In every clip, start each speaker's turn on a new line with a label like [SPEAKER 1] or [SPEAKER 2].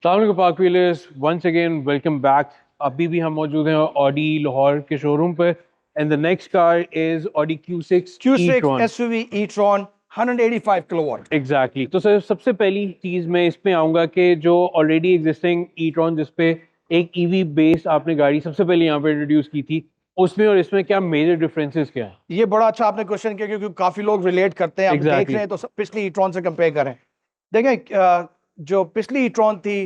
[SPEAKER 1] अस्सलाम Pak wheelers, once again welcome back. अभी भी हम मौजूद हैं ऑडी लाहौर के शोरूम पर and the next car is Audi Q6
[SPEAKER 2] Q6
[SPEAKER 1] e-tron।
[SPEAKER 2] SUV e-tron 185 kilowatt.
[SPEAKER 1] Exactly तो सर सबसे पहली चीज़ मैं इसमें आऊँगा कि जो ऑलरेडी एग्जिस्टिंग e-tron जिसपे एक ईवी बेस्ड आपने गाड़ी सबसे पहले यहाँ पे इंट्रोड्यूस की थी, उसमें और इसमें क्या मेजर डिफरेंसेस क्या हैं?
[SPEAKER 2] ये बड़ा अच्छा आपने क्वेश्चन किया क्योंकि काफी लोग रिलेट करते हैं। अब देख रहे
[SPEAKER 1] एग्जैक्टली
[SPEAKER 2] हैं तो पिछली e-tron से कंपेयर करें। देखें जो पिछली e-tron थी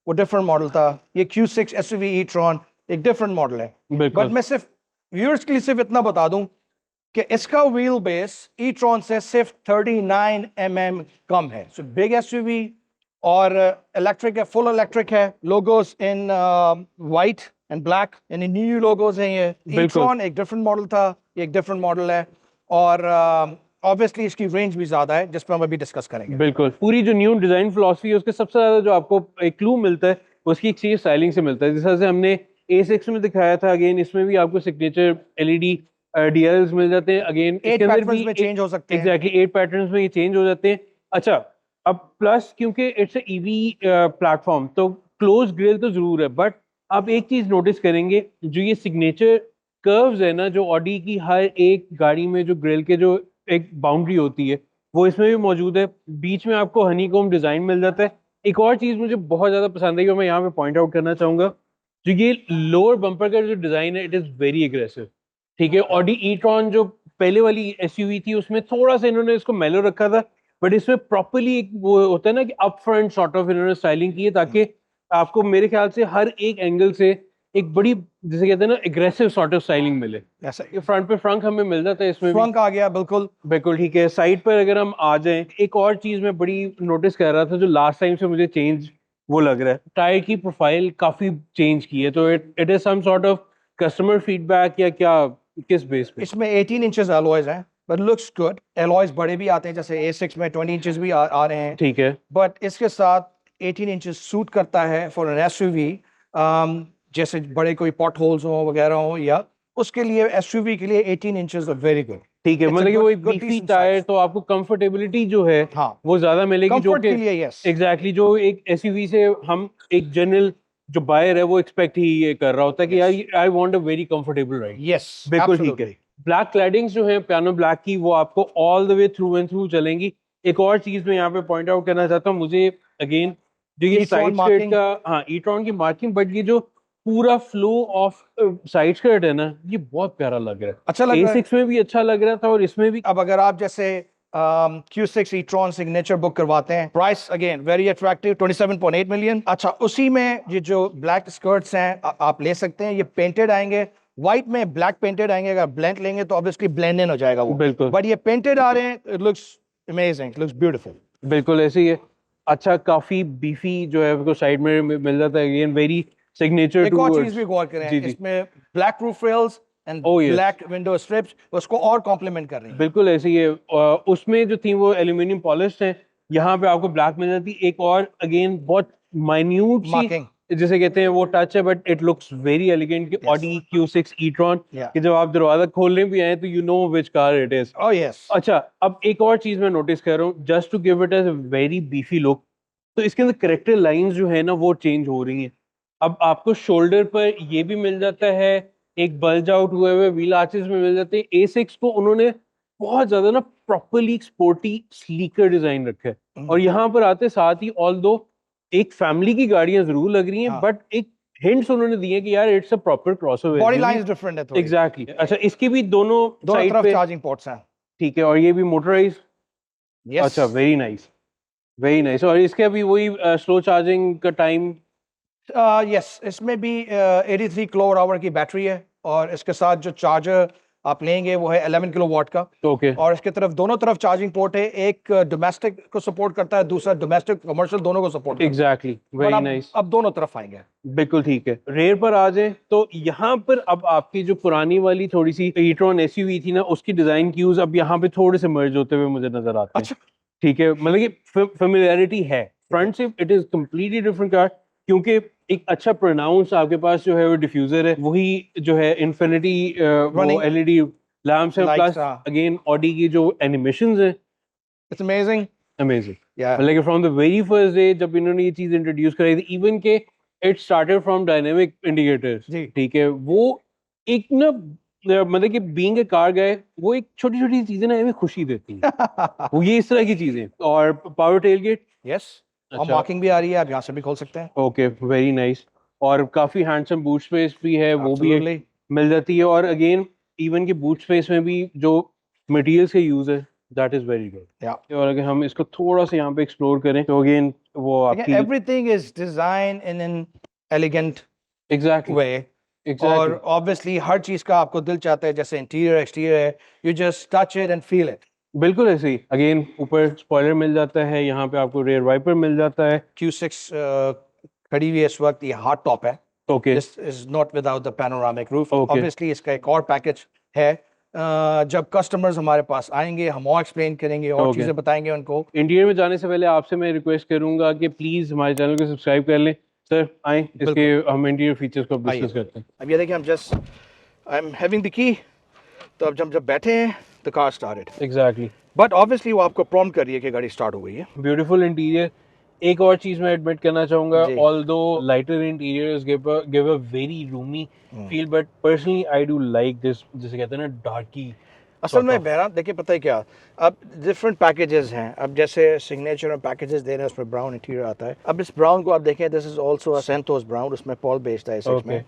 [SPEAKER 2] वो डिफरेंट मॉडल था। ये Q6 SUV e-tron एक डिफरेंट मॉडल है। बट
[SPEAKER 1] बिल्कुल
[SPEAKER 2] मैं सिर्फ व्यूअर्स के लिए सिर्फ इतना बता दूं कि इसका व्हील बेस e-tron से सिर्फ 39 mm कम है। सो बिग SUV और इलेक्ट्रिक है, फुल इलेक्ट्रिक है। Logos in white and black, यानी न्यू लोगोस हैं। ये
[SPEAKER 1] बिल्कुल
[SPEAKER 2] e-tron एक डिफरेंट मॉडल था, ये एक डिफरेंट मॉडल है। और ऑब्वियसली इसकी रेंज भी ज्यादा है जिस पर हम अभी डिस्कस करेंगे।
[SPEAKER 1] बिल्कुल पूरी जो न्यू डिजाइन फिलॉसफी है उसके सबसे ज्यादा जो आपको एक क्लू मिलता है उसकी एक चीज स्टाइलिंग से मिलता है। जिस तरह से हमने A6 में दिखाया था, अगेन इसमें भी आपको सिग्नेचर एलईडी डीएल्स मिल जाते हैं। अगेन
[SPEAKER 2] 8
[SPEAKER 1] इसके अंदर
[SPEAKER 2] पैटर्न्स
[SPEAKER 1] भी
[SPEAKER 2] में चेंज हो सकते हैं।
[SPEAKER 1] एग्जैक्टली 8 पैटर्न्स में ये चेंज हो जाते हैं। अच्छा, अब प्लस क्योंकि इट्स ए ईवी प्लेटफॉर्म तो क्लोज ग्रिल तो जरूर है, बट आप एक चीज नोटिस करेंगे, जो ये सिग्नेचर कर्व्स है ना, जो ऑडी की हर एक गाड़ी में जो ग्रिल के जो एक बाउंड्री होती है वो इसमें भी मौजूद है। बीच में आपको हनीकॉम्ब डिजाइन मिल जाता है। एक और चीज मुझे बहुत ज्यादा पसंद आई और मैं यहाँ पे पॉइंट आउट करना चाहूंगा, जो ये लोअर बम्पर का जो डिजाइन है, इट इज वेरी एग्रेसिव। ठीक है, ऑडी ई-ट्रॉन जो पहले वाली एसयूवी थी उसमें थोड़ा सा इन्होंने इसको मेलो रखा था, बट इसमें प्रॉपरली एक वो होता है ना कि अप फ्रंट सॉर्ट ऑफ इन्होंने स्टाइलिंग की है, ताकि आपको मेरे ख्याल से हर एक एंगल से एक बड़ी, जिसे कहते हैं ना, एग्रेसिव सॉर्ट ऑफ स्टाइलिंग मिले।
[SPEAKER 2] ऐसा
[SPEAKER 1] ये फ्रंट पे फ्रंक हमें मिल जाता है इसमें भी।
[SPEAKER 2] फ्रंक आ गया बिल्कुल।
[SPEAKER 1] बिल्कुल ठीक है। साइड पर अगर हम आ जाएं, एक और चीज मैं बड़ी नोटिस कर रहा था जो लास्ट टाइम से मुझे चेंज वो लग रहा है, टायर की प्रोफाइल काफी चेंज की है। तो it is some sort of customer feedback या क्या, किस बेस पे?
[SPEAKER 2] इसमें 18 इंचेस अलॉयज हैं, बट लुक्स गुड। अलॉयज बड़े भी आते हैं, जैसे A6 में 20 इंचेस भी आ रहे हैं।
[SPEAKER 1] ठीक है,
[SPEAKER 2] बट इसके साथ 18 इंचेस सूट करता है फॉर एन SUV। जैसे बड़े कोई पॉट होल्स हो वगैरह हो, या उसके लिए SUV के लिए 18 इंचेस वेरी गुड।
[SPEAKER 1] ठीक है।
[SPEAKER 2] It's a
[SPEAKER 1] मतलब कि वो एक
[SPEAKER 2] good
[SPEAKER 1] beefy
[SPEAKER 2] decent
[SPEAKER 1] tyre,
[SPEAKER 2] size।
[SPEAKER 1] तो आपको कंफर्टेबिलिटी जो है
[SPEAKER 2] हाँ,
[SPEAKER 1] वो ज्यादा मिलेगी, जो
[SPEAKER 2] कंफर्ट
[SPEAKER 1] कि
[SPEAKER 2] के लिए यस।
[SPEAKER 1] एग्जैक्टली जो एक एसयूवी से हम एक जनरल जो बायर है वो एक्सपेक्ट ही ये कर रहा होता है कि यार I want a very comfortable ride.
[SPEAKER 2] Yes,
[SPEAKER 1] बिल्कुल ठीक है।
[SPEAKER 2] एब्सोल्युटली।
[SPEAKER 1] ब्लैक क्लैडिंग्स जो है पियानो ब्लैक की, वो आपको all the way through and through चलेंगी। एक और चीज मैं यहाँ पे पॉइंट आउट करना चाहता हूँ, मुझे अगेन जो ये
[SPEAKER 2] e-tron
[SPEAKER 1] साइड स्कर्ट
[SPEAKER 2] मार्किंग
[SPEAKER 1] का, हाँ ई-ट्रॉन की मार्किंग, बट ये जो पूरा फ्लो ऑफ साइड स्कर्ट है ना, ये बहुत प्यारा लग रहा है।
[SPEAKER 2] अच्छा लग रहा है।
[SPEAKER 1] A6 में भी अच्छा लग रहा था और इसमें भी।
[SPEAKER 2] अब अगर आप जैसे Q6 e-tron सिग्नेचर बुक करवाते हैं, price again very attractive 27.8 million. अच्छा, उसी में ये जो ब्लैक स्कर्ट्स हैं आप ले सकते हैं। ये पेंटेड आएंगे, व्हाइट में ब्लैक पेंटेड आएंगे। अगर ब्लेंड लेंगे तो ऑब्वियसली ब्लेंड इन हो जाएगा वो,
[SPEAKER 1] बिल्कुल
[SPEAKER 2] बट ये पेंटेड आ रहे हैं। It looks amazing, looks beautiful.
[SPEAKER 1] बिल्कुल ऐसे ही है। अच्छा, काफी बीफी जो है वो साइड में मिल जाता है, अगेन वेरी सिग्नेचर
[SPEAKER 2] एक और चीज
[SPEAKER 1] टूवर्ड्स।
[SPEAKER 2] भी गौर करें,
[SPEAKER 1] जी जी।
[SPEAKER 2] इसमें black roof rails and
[SPEAKER 1] O yes,
[SPEAKER 2] black window strips उसको और कॉम्प्लीमेंट कर रही हैं।
[SPEAKER 1] बिल्कुल ऐसे ही है। उसमें जो थी वो एल्यूमिनियम पॉलिश है, यहाँ पे आपको ब्लैक मिल जाती है। एक और अगेन बहुत माइन्यूट सी,
[SPEAKER 2] मार्किंग
[SPEAKER 1] जिसे कहते हैं वो टच है, but it looks very elegant कि
[SPEAKER 2] यस
[SPEAKER 1] ऑडी Q6 e-tron
[SPEAKER 2] या
[SPEAKER 1] कि जब आप दरवाजा खोलने भी आए तो you know which car it is.
[SPEAKER 2] Oh yes.
[SPEAKER 1] अच्छा, अब एक और चीज मैं नोटिस कर रहा हूँ, just to give it as very beefy look, तो इसके अंदर करेक्टर लाइंस जो है ना वो चेंज हो रही हैं। अब आपको शोल्डर पर ये भी मिल जाता है, एक बल्ज आउट हुए हुए व्हील आर्चेस में मिल जाते हैं। A6 को उन्होंने बहुत ज्यादा ना प्रॉपरली स्पोर्टी स्लीकर डिजाइन रखा है, और यहाँ पर आते साथ ही ऑल दो एक फैमिली की गाड़ियां जरूर लग रही हैं,
[SPEAKER 2] हाँ,
[SPEAKER 1] बट एक हिंट्स उन्होंने दिए कि यार it's a proper crossover
[SPEAKER 2] body
[SPEAKER 1] SUV.
[SPEAKER 2] Lines different है थोड़ी।
[SPEAKER 1] एग्जैक्टली। अच्छा, इसके भी दोनों
[SPEAKER 2] दोनों
[SPEAKER 1] साइड
[SPEAKER 2] तरफ
[SPEAKER 1] पे,
[SPEAKER 2] चार्जिंग पोर्ट्स हैं।
[SPEAKER 1] ठीक है, और ये भी मोटराइज।
[SPEAKER 2] यस
[SPEAKER 1] अच्छा, वेरी नाइस, वेरी नाइस। और इसके अभी वही स्लो चार्जिंग का टाइम।
[SPEAKER 2] यस, इसमें भी 83 किलोवाट आवर की बैटरी है, और इसके साथ जो चार्जर आप लेंगे वो है 11 किलोवाट का।
[SPEAKER 1] ओके,
[SPEAKER 2] और इसके तरफ दोनों तरफ चार्जिंग पोर्ट है। एक डोमेस्टिक को सपोर्ट करता है, दूसरा डोमेस्टिक कमर्शियल दोनों को सपोर्ट करता
[SPEAKER 1] एग्जैक्टली,
[SPEAKER 2] है। But
[SPEAKER 1] very nice.
[SPEAKER 2] अब दोनों तरफ आएंगे।
[SPEAKER 1] बिल्कुल ठीक है। रेयर पर आ जाए तो यहाँ पर अब आपकी जो पुरानी वाली थोड़ी सी e-tron एसयूवी थी ना, उसकी डिजाइन क्यूज अब यहाँ पे थोड़े से मर्ज होते हुए मुझे नजर आते हैं।
[SPEAKER 2] अच्छा,
[SPEAKER 1] ठीक है, मतलब कि फेमिलियरिटी है। फ्रंट से it is completely different car, क्योंकि एक अच्छा प्रोनाउंस आपके पास जो है वो डिफ्यूजर है, वही जो है इन्फिनिटी वो
[SPEAKER 2] रनिंग
[SPEAKER 1] एलईडी लैम्प्स है,
[SPEAKER 2] लाइट्स।
[SPEAKER 1] प्लस अगेन ऑडी की जो एनिमेशंस हैं
[SPEAKER 2] इट्स अमेजिंग।
[SPEAKER 1] अमेजिंग।
[SPEAKER 2] Yeah.
[SPEAKER 1] मतलब कि from the very first day जब इन्होंने ये चीज इंट्रोड्यूस कराई थी, इवन के it started from dynamic indicators,
[SPEAKER 2] जी।
[SPEAKER 1] ठीक है, वो एक ना मतलब कि बीइंग ए कार गाय, वो एक छोटी छोटी चीजें ना हमें खुशी देती हैं, वो ये इस तरह की चीजें। और पावर टेल गेट,
[SPEAKER 2] यस, और
[SPEAKER 1] अच्छा,
[SPEAKER 2] मार्किंग भी आ रही है, आप यहाँ से भी खोल सकते हैं।
[SPEAKER 1] Okay, very nice. और काफी हैंडसम बूट स्पेस भी है, वो भी एक
[SPEAKER 2] Absolutely.
[SPEAKER 1] मिल जाती है। और अगेन इवन के बूट स्पेस में भी जो मटेरियल्स का यूज है, that is very good.
[SPEAKER 2] Yeah.
[SPEAKER 1] और अगर हम इसको थोड़ा सा यहाँ पे एक्सप्लोर करें तो अगेन वो
[SPEAKER 2] Again,
[SPEAKER 1] आपकी
[SPEAKER 2] everything is designed in an elegant
[SPEAKER 1] exactly
[SPEAKER 2] way.
[SPEAKER 1] Exactly
[SPEAKER 2] और ऑब्वियसली हर चीज का आपको दिल चाहता है, जैसे इंटीरियर एक्सटीरियर है, you just touch it and feel it.
[SPEAKER 1] बिल्कुल ऐसे ही। अगेन ऊपर स्पॉइलर मिल जाता है, यहाँ पे आपको रेयर वाइपर मिल जाता है।
[SPEAKER 2] Q6 खड़ी हुई है इस वक्त, ये हार्ड टॉप है।
[SPEAKER 1] Okay
[SPEAKER 2] this is not without the panoramic roof.
[SPEAKER 1] Okay.
[SPEAKER 2] Obviously इसका एक और पैकेज है। जब कस्टमर्स हमारे पास आएंगे हम और एक्सप्लेन करेंगे और
[SPEAKER 1] Okay.
[SPEAKER 2] चीजें बताएंगे उनको।
[SPEAKER 1] इंटीरियर में जाने से पहले आपसे मैं रिक्वेस्ट करूंगा कि प्लीज हमारे चैनल को सब्सक्राइब कर लें। सर आए, इसके हम इंटीरियर फीचर्स को डिस्कस करते हैं।
[SPEAKER 2] अब ये देखिए, हम just I am having the key, तो अब जब बैठे हैं the car started,
[SPEAKER 1] exactly,
[SPEAKER 2] but obviously वो आपको प्रॉम्प्ट कर रही है कि गाड़ी स्टार्ट हो गई है।
[SPEAKER 1] Beautiful interior. एक और चीज मैं एडमिट करना चाहूंगा,
[SPEAKER 2] जी।
[SPEAKER 1] Although lighter interiors give a very roomy feel, but personally I do like this, जिसे कहते हैं ना डार्की।
[SPEAKER 2] असल में बहरहाल देखिए, पता है क्या, अब डिफरेंट पैकेजेस हैं। अब जैसे सिग्नेचर में पैकेजेस दे रहे हैं, उसमें ब्राउन इंटीरियर आता है। अब इस ब्राउन को आप देखें, this is also a Santos brown, उसमें पॉल बेस्ड है इसमें,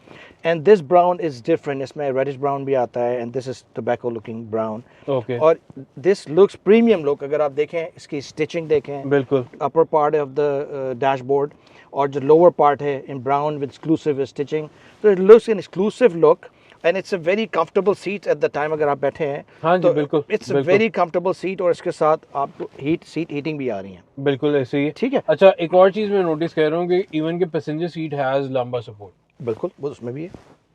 [SPEAKER 2] and this brown is different. इसमें रेडिश ब्राउन भी आता है, and this is tobacco looking brown.
[SPEAKER 1] Okay,
[SPEAKER 2] और दिस लुक्स प्रीमियम लुक। अगर आप देखें, इसकी स्टिचिंग देखें,
[SPEAKER 1] बिल्कुल
[SPEAKER 2] upper part of the dashboard और जो लोअर पार्ट है in brown with exclusive stitching, तो it looks an exclusive look and it's a very comfortable seat at the time. अगर आप बैठे हैं
[SPEAKER 1] हाँ जी,
[SPEAKER 2] तो
[SPEAKER 1] बिल्कुल
[SPEAKER 2] it's a very comfortable seat, और इसके साथ आपको सीट हीटिंग भी आ रही है।
[SPEAKER 1] बिल्कुल ऐसे ही है।
[SPEAKER 2] ठीक है,
[SPEAKER 1] अच्छा, एक और चीज मैं नोटिस कर रहा हूँ कि इवन के पैसेंजर सीट हैज लंबा सपोर्ट।
[SPEAKER 2] बिल्कुल वो उसमें भी है,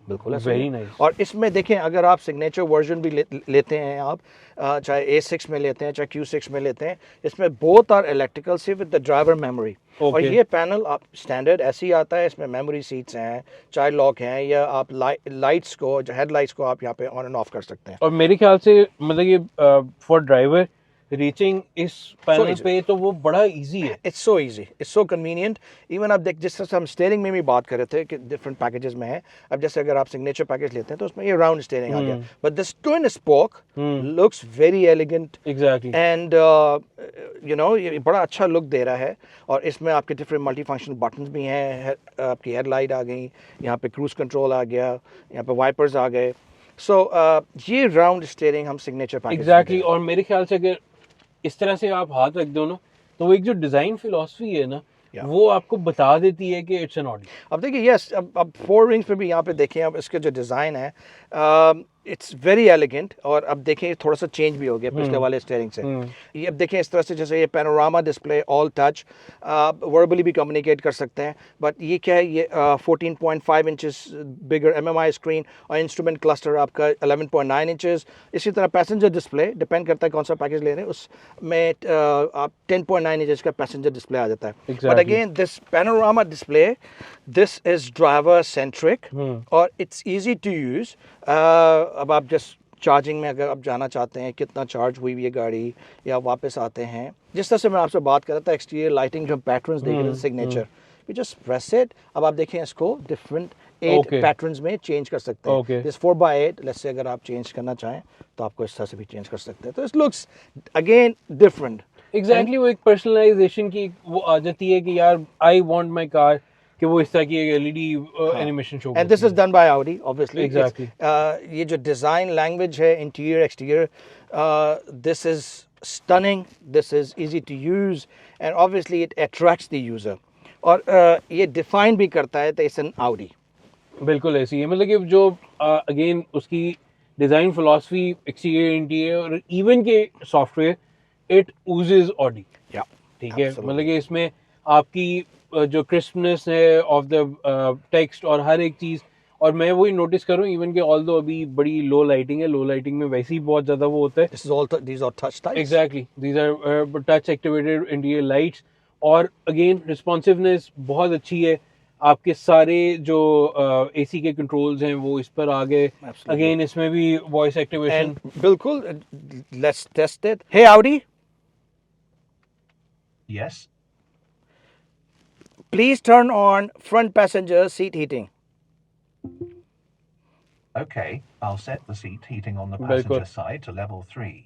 [SPEAKER 2] बिल्कुल ऐसा ही
[SPEAKER 1] वेरी
[SPEAKER 2] है।
[SPEAKER 1] नाइस।
[SPEAKER 2] और इसमें देखें, अगर आप सिग्नेचर वर्जन भी लेते हैं आप, चाहे A6 में लेते हैं चाहे Q6 में लेते हैं, इसमें बोथ आर इलेक्ट्रिकल से विद द ड्राइवर मेमोरी। और ये पैनल आप स्टैंडर्ड ऐसे ही आता है, इसमें मेमोरी सीट्स हैं, चाइल्ड लॉक हैं, या आप लाइट्स को, जो हेडलाइट्स को आप यहाँ पे ऑन एंड ऑफ कर सकते हैं।
[SPEAKER 1] और मेरे ख्याल से मतलब ये फॉर ड्राइवर रीचिंग इस पैनल
[SPEAKER 2] easy.
[SPEAKER 1] पे तो वो बड़ा इजी है।
[SPEAKER 2] It's so easy, it's so convenient. Even आप देख, जिस तरह से हम स्टेयरिंग में भी बात कर रहे थे कि डिफरेंट पैकेजेस में है। अब जैसे अगर आप सिग्नेचर पैकेज लेते हैं तो उसमें ये राउंड स्टेयरिंग आ गया, but this twin spoke looks very elegant
[SPEAKER 1] exactly,
[SPEAKER 2] and you no, ये बड़ा अच्छा लुक दे रहा है। और इसमें आपके डिफरेंट मल्टी फंक्शनल बटन्स भी हैं, आपकी हेडलाइट आ गई, यहाँ पे क्रूज कंट्रोल आ गया, यहाँ पे वाइपर्स आ गए। सो ये राउंड स्टेयरिंग हम सिग्नेचर पैकेज
[SPEAKER 1] एग्जैक्टली। और मेरे ख्याल से अगर इस तरह से आप हाथ रख दो ना, तो वो एक जो डिजाइन फिलॉसफी है ना, वो आपको बता देती है कि इट्स एन ऑडी।
[SPEAKER 2] अब देखिए, यस, अब 4 रिंग्स पे भी यहाँ पे देखें, अब इसके जो डिज़ाइन है, इट्स वेरी एलिगेंट। और अब देखें थोड़ा सा चेंज भी हो गया पिछले वाले स्टेयरिंग से। ये अब देखें इस तरह से, जैसे ये panorama display, all touch, verbally भी कम्युनिकेट कर सकते हैं। बट ये क्या है, ये 14.5 इंचेस बिगर MMI स्क्रीन, और इंस्ट्रूमेंट क्लस्टर आपका 11.9 इंचेस। इसी तरह पैसेंजर डिस्प्ले, डिपेंड करता है कौन सा पैकेज ले रहे हैं, उसमें आप 10.9 इंचेस का पैसेंजर डिस्प्ले आ जाता है। But again this panorama display, this is driver centric और इट्स ईजी टू यूज़। अब आप जस्ट चार्जिंग में अगर आप जाना चाहते हैं, कितना चार्ज हुई है गाड़ी, या वापस आते हैं, जिस तरह से मैं आपसे बात कर रहा था, एक्सटीरियर लाइटिंग जो पैटर्न्स देख रहे थे signature, you just press it. अब आप देखें इसको डिफरेंट 8 पैटर्न्स में चेंज कर सकते हैं। दिस 4x8, लेट्स से अगर आप चेंज करना चाहें तो आपको इस तरह से भी चेंज कर सकते हैं। तो it looks again different.
[SPEAKER 1] Exactly, वो एक पर्सनलाइजेशन की वो आ जाती है कि यार आई वांट माय कार कि वो इस तरह की LED animation show.
[SPEAKER 2] And this is done by Audi obviously.
[SPEAKER 1] Exactly,
[SPEAKER 2] ये जो डिजाइन लैंग्वेज है, interior exterior, this is stunning, this is easy to use, and obviously it attracts the user. और ये डिफाइन भी करता है तो इट्स एन Audi।
[SPEAKER 1] बिल्कुल ऐसी है। मतलब कि जो अगेन उसकी डिजाइन फिलॉसफी, एक्सटीरियर, इंटीरियर और इवन के सॉफ्टवेयर, इट यूजेस ऑडी।
[SPEAKER 2] या
[SPEAKER 1] ठीक है, मतलब कि इसमें आपकी जो क्रिस्पनेस है ऑफ द टेक्स्ट और हर एक चीज़। और मैं वही नोटिस करूँ इवन कि ऑल्दो अभी बड़ी लो लाइटिंग है, लो लाइटिंग में वैसे ही बहुत ज़्यादा वो होता है।
[SPEAKER 2] This is all, these are touch types.
[SPEAKER 1] Exactly, these are touch activated interior lights. और अगेन रिस्पॉन्सिवनेस बहुत अच्छी है। आपके सारे जो AC के कंट्रोल्स हैं वो इस पर आ गए। अगेन इसमें भी वॉइस एक्टिवेशन।
[SPEAKER 2] बिल्कुल, let's test it. Hey Audi,
[SPEAKER 3] Yes.
[SPEAKER 2] Please turn on front passenger seat heating.
[SPEAKER 3] Okay, I'll set the seat heating on the
[SPEAKER 1] बिल्कुल।
[SPEAKER 3] passenger side to level 3.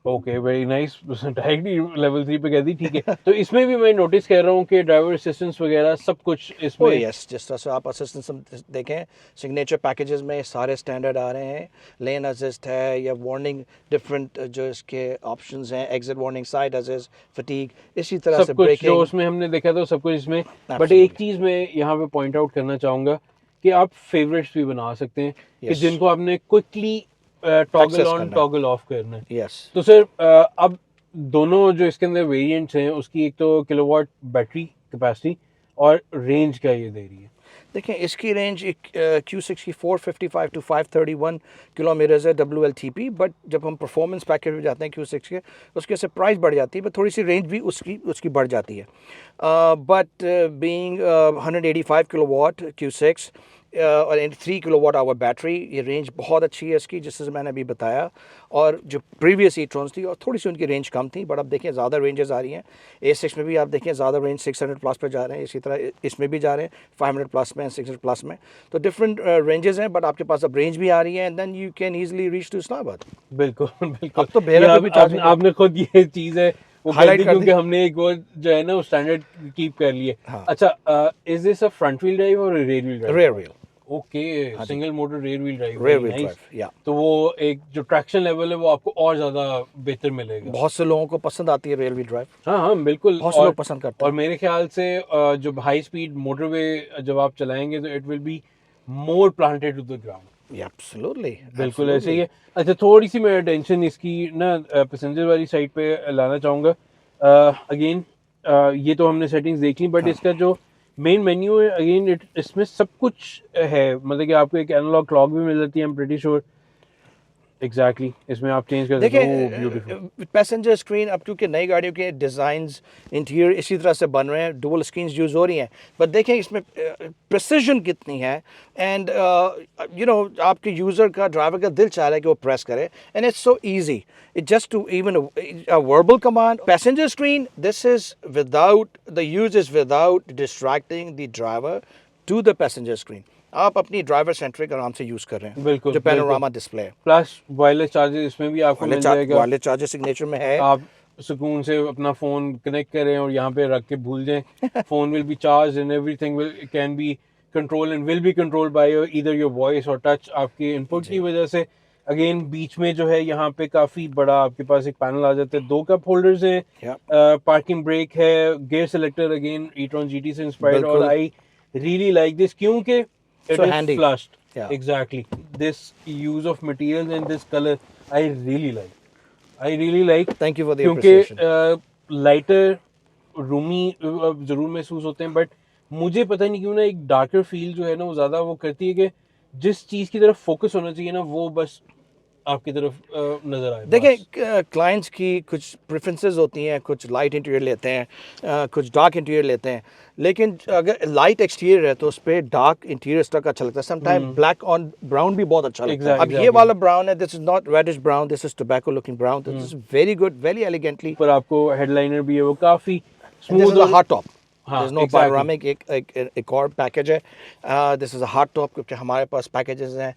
[SPEAKER 1] Okay, very nice. Directly level 3 पे कह दी, ठीक है। तो इसमें भी मैं नोटिस कर रहा हूँ कि ड्राइवर असिस्टेंस वगैरह सब कुछ
[SPEAKER 2] Oh
[SPEAKER 1] इसमें
[SPEAKER 2] yes, जिस तरह से आप असिस्टेंस देखें सिग्नेचर पैकेजेस में सारे स्टैंडर्ड आ रहे हैं। लेन असिस्ट है या वार्निंग डिफरेंट जो इसके ऑप्शंस हैं, exit warning, side assist, fatigue, इसी तरह से
[SPEAKER 1] सब कुछ जो
[SPEAKER 2] ब्रेकिंग।
[SPEAKER 1] उसमें हमने देखा तो सब कुछ इसमें। But
[SPEAKER 2] Absolutely.
[SPEAKER 1] एक चीज मैं यहाँ पे पॉइंट आउट करना चाहूंगा कि आप फेवरेट्स भी बना सकते हैं कि
[SPEAKER 2] Yes.
[SPEAKER 1] जिनको आपने क्विकली टॉगल
[SPEAKER 2] Access
[SPEAKER 1] ऑन
[SPEAKER 2] करना है।
[SPEAKER 1] टॉगल ऑफ करना है।
[SPEAKER 2] यस,
[SPEAKER 1] तो सर अब दोनों जो इसके अंदर वेरिएंट्स हैं उसकी एक तो किलोवाट बैटरी कैपेसिटी और रेंज क्या ये दे रही है?
[SPEAKER 2] देखें इसकी रेंज Q6 की 455 टू 531 किलोमीटर्स है WLTP, बट जब हम परफॉर्मेंस पैकेज में जाते हैं Q6 के, उसके से प्राइस बढ़ जाती है, बट थोड़ी सी रेंज भी उसकी बढ़ जाती है। बट बीइंग 185 किलोवाट Q6 और 3 किलोवाट आवर बैटरी, ये रेंज बहुत अच्छी है इसकी, जिससे मैंने अभी बताया। और जो प्रीवियस ई-ट्रॉन्स थी और थोड़ी सी उनकी रेंज कम थी, बट अब देखें ज़्यादा रेंजेस आ रही हैं। A6 में भी आप देखें ज़्यादा रेंज 600 प्लस पे जा रहे हैं, इसी तरह इसमें भी जा रहे हैं 500 प्लस में, 600 प्लस में। तो डिफरेंट रेंजेस हैं, बट आपके पास अब रेंज भी आ रही है, and then you can easily reach to Islamabad.
[SPEAKER 1] बिल्कुल बिल्कुल।
[SPEAKER 2] अब तो बेहरा
[SPEAKER 1] ये
[SPEAKER 2] पे भी चार्जिंग है।
[SPEAKER 1] आपने खुद ये चीज है वो कर
[SPEAKER 2] Highlight
[SPEAKER 1] दी,
[SPEAKER 2] कर
[SPEAKER 1] क्योंकि
[SPEAKER 2] दी।
[SPEAKER 1] हमने एक वो जो है ना वो स्टैंडर्ड कीप कर लिए।
[SPEAKER 2] हाँ।
[SPEAKER 1] अच्छा, is this a front wheel drive और rear wheel drive?
[SPEAKER 2] Rear wheel,
[SPEAKER 1] okay, single motor rear wheel drive,
[SPEAKER 2] rear
[SPEAKER 1] very
[SPEAKER 2] wheel
[SPEAKER 1] nice.
[SPEAKER 2] Drive, या
[SPEAKER 1] तो वो एक जो ट्रैक्शन लेवल है वो आपको और ज्यादा बेहतर मिलेगा।
[SPEAKER 2] बहुत से लोगों को पसंद आती है रेयर व्हील ड्राइव,
[SPEAKER 1] हाँ हाँ बिल्कुल।
[SPEAKER 2] बहुत से लोग पसंद करते
[SPEAKER 1] और
[SPEAKER 2] हैं।
[SPEAKER 1] मेरे ख्याल से जब हाई स्पीड मोटरवे जब आप चलाएंगे तो it will be more planted to the ground.
[SPEAKER 2] Absolutely,
[SPEAKER 1] बिल्कुल ऐसे ही है। अच्छा, थोड़ी सी मैं अटेंशन इसकी ना पैसेंजर वाली साइड पे लाना चाहूँगा। अगेन ये तो हमने सेटिंग्स देख ली, बट इसका जो मेन मेन्यू है अगेन इसमें सब कुछ है, मतलब कि आपको एक एनालॉग क्लॉक भी मिल जाती है, I am pretty sure. Exactly, इसमें आप चेंज कर सकते हो। ब्यूटीफुल।
[SPEAKER 2] देखिए पैसेंजर स्क्रीन अब क्योंकि नई गाड़ियों के डिज़ाइंस इंटीरियर इसी तरह से बन रहे हैं, डुअल स्क्रीन यूज़ हो रही हैं, बट देखें इसमें प्रिसिजन कितनी है। एंड यू नो आपके यूज़र का, ड्राइवर का दिल चाह रहा है कि वो प्रेस करे, and it's so easy, it just to even a verbal command. Passenger screen, this is without, the use is without distracting the driver to the passenger screen. आप अपनी ड्राइवर सेंट्रिक आराम से यूज़ कर रहे हैं,
[SPEAKER 1] बिल्कुल,
[SPEAKER 2] जो पैनोरामा डिस्प्ले है।
[SPEAKER 1] प्लस वायरलेस चार्जर इसमें भी आपको मिल जाएगा।
[SPEAKER 2] वायरलेस चार्जर सिग्नेचर में है।
[SPEAKER 1] आप सुकून से अपना फोन कनेक्ट करें और यहाँ पे रख के भूल जाएं। Phone will be charge and everything will can be control and will be control by either your voice और टच आपके इनपुट की वजह से। अगेन बीच में जो है यहाँ पे काफी बड़ा आपके पास एक पैनल आ जाता है, 2 कप होल्डर्स हैं, पार्किंग ब्रेक है, gear selector again e-tron GT से इंस्पायर्ड, और आई रियली लाइक दिस क्योंकि it
[SPEAKER 2] So
[SPEAKER 1] is
[SPEAKER 2] handy.
[SPEAKER 1] flushed.
[SPEAKER 2] Yeah.
[SPEAKER 1] Exactly. This use of materials and this color I really like. I really like.
[SPEAKER 2] Thank you for the
[SPEAKER 1] क्योंकि
[SPEAKER 2] appreciation.
[SPEAKER 1] Lighter Rumi जरूर महसूस होते हैं, but मुझे पता नहीं क्यों ना एक डार्कर फील जो है ना वो ज्यादा वो करती है कि जिस चीज की तरफ फोकस होना चाहिए ना वो बस आपकी तरफ नजर आए।
[SPEAKER 2] देखिए क्लाइंट्स की कुछ प्रेफरेंसेस होती हैं, कुछ लाइट इंटीरियर लेते हैं, कुछ डार्क इंटीरियर लेते हैं, लेकिन अगर लाइट एक्सटीरियर है तो उस पर डार्क इंटीरियर स्टक अच्छा लगता है। समटाइम ब्लैक ऑन ब्राउन भी बहुत अच्छा लगता है। अब ये वाला ब्राउन है, this is not reddish brown, this is tobacco looking brown, this is very good, very elegantly.
[SPEAKER 1] पर आपको हेडलाइनर भी है वो काफी
[SPEAKER 2] this is a hard top,
[SPEAKER 1] हाँ,
[SPEAKER 2] there's no
[SPEAKER 1] exactly.
[SPEAKER 2] panoramic, एक और पैकेज है। This is a hard top, क्योंकि हमारे पास पैकेजेस हैं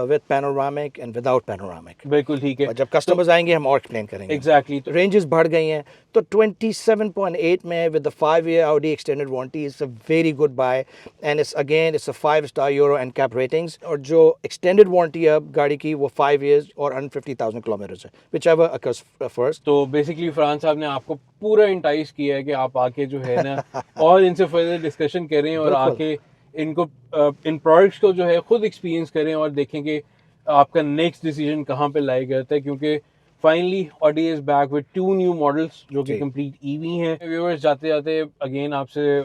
[SPEAKER 2] with panoramic and without panoramic.
[SPEAKER 1] बिल्कुल ठीक है।
[SPEAKER 2] और जब कस्टमर्स आएंगे हम और एक्सप्लेन करेंगे।
[SPEAKER 1] एग्जैक्टली।
[SPEAKER 2] तो रेंजेस बढ़ गई हैं, तो 27.8 में with the 5-year Audi extended warranty is a very good buy, and it's a 5-star Euro NCAP ratings, और जो extended warranty है अब गाड़ी की वो 5 years और 150,000 किलोमीटर्स है, whichever occurs first।
[SPEAKER 1] तो बेसिकली फरहान साहब ने आपको पूरा इंटाइस किया है कि आप आके जो है ना और इनसे फर्दर डिस्कशन करें और आके इनको इन प्रोडक्ट्स को जो है खुद एक्सपीरियंस करें और देखें कि आपका नेक्स्ट डिसीजन कहाँ पे लाई करता है, क्योंकि finally Audi is back with 2 new models जो कि कंप्लीट ईवी हैं। व्यूअर्स जाते जाते अगेन आपसे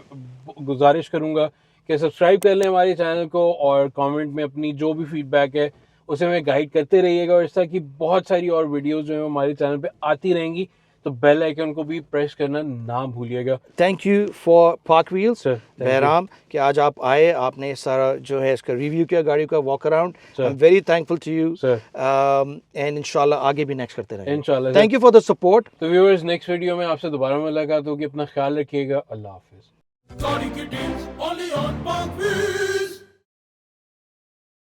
[SPEAKER 1] गुजारिश करूंगा कि सब्सक्राइब कर लें हमारे चैनल को और कमेंट में अपनी जो भी फीडबैक है उसे हमें गाइड करते रहिएगा, और इस तरह की बहुत सारी और वीडियोस जो है हमारे चैनल पे आती रहेंगी तो बेल आइकन को भी प्रेस करना ना भूलिएगा।
[SPEAKER 2] Thank you for park wheels
[SPEAKER 1] Sir, thank you.
[SPEAKER 2] Bahram कि आज आप आए, आपने सारा जो है इसका रिव्यू किया, गाड़ी का walk around.
[SPEAKER 1] Sir.
[SPEAKER 2] I am very thankful to you
[SPEAKER 1] Sir.
[SPEAKER 2] And इंशाल्लाह आगे भी नेक्स्ट करते रहेंगे।
[SPEAKER 1] इंशाल्लाह,
[SPEAKER 2] thank you for the support.
[SPEAKER 1] तो व्यूअर्स, नेक्स्ट वीडियो में आपसे दोबारा मुलाकात होगी। अपना ख्याल रखिएगा। अल्लाह हाफिज।
[SPEAKER 4] Gaudi ki deals only on Park